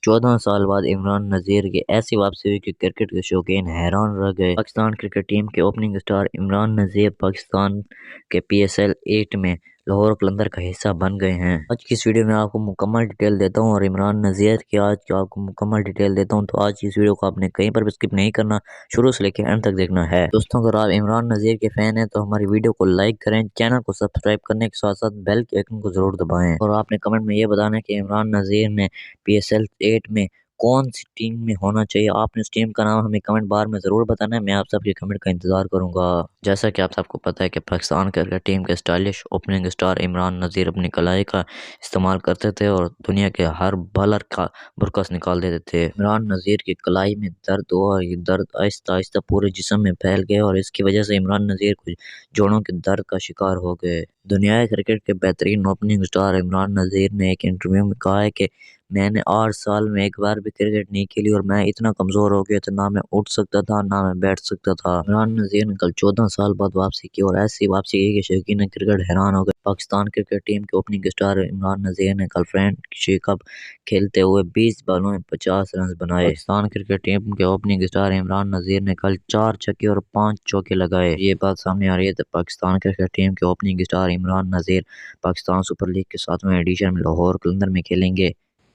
14 साल बाद इमरान नज़ीर की ऐसी वापसी हुई कि क्रिकेट के शौकीन हैरान रह गए। पाकिस्तान क्रिकेट टीम के ओपनिंग स्टार इमरान नज़ीर पाकिस्तान के PSL 8 में लाहौर कलंदर का हिस्सा बन गए हैं। आज की इस वीडियो में आपको मुकम्मल डिटेल देता हूं और इमरान नज़ीर की आज की आपको मुकम्मल डिटेल देता हूं, तो आज की इस वीडियो को आपने कहीं पर भी स्किप नहीं करना, शुरू से लेकर एंड तक देखना है। दोस्तों, अगर आप इमरान नज़ीर के फैन हैं तो हमारी वीडियो को लाइक करें, चैनल को सब्सक्राइब करने के साथ साथ बेल के आइकन को जरूर दबाएं और आपने कमेंट में ये बताना है कि इमरान नज़ीर ने PSL 8 में कौन सी टीम में होना चाहिए। आपने उस टीम का नाम हमें कमेंट बार में ज़रूर बताना है, मैं आप सबके कमेंट का इंतज़ार करूंगा। जैसा कि आप सबको पता है कि पाकिस्तान क्रिकेट टीम के stylish opening star Imran Nazir अपनी कलाई का इस्तेमाल करते थे और दुनिया के हर बॉलर का बुरकस निकाल देते थे। इमरान नज़ीर की कलाई में दर्द हुआ और ये दर्द आहिस्ता आहिस्ता पूरे जिस्म में फैल गया और इसकी वजह से इमरान नज़ीर कुछ जोड़ों के दर्द का शिकार हो गए। दुनिया क्रिकेट के बेहतरीन ओपनिंग स्टार इमरान नज़ीर ने एक इंटरव्यू में कहा है कि मैंने 8 साल में एक बार भी क्रिकेट नहीं खेली और मैं इतना कमज़ोर हो गया था, ना मैं उठ सकता था ना मैं बैठ सकता था। इमरान नज़ीर ने कल 14 साल बाद वापसी की और ऐसी वापसी की कि शौकीन क्रिकेट हैरान हो गए। पाकिस्तान क्रिकेट टीम के ओपनिंग स्टार इमरान नज़ीर ने कल फ्रेंडशिप कप खेलते हुए 20 बॉलों में 50 रन बनाए। पाकिस्तान क्रिकेट टीम के ओपनिंग स्टार इमरान नज़ीर ने कल 4 छक्के और 5 चौके लगाए। ये बात सामने आ रही है तो पाकिस्तान क्रिकेट टीम के opening star Imran Nazir Pakistan super league के 7वें एडिशन में लाहौर कलंदर में खेलेंगे।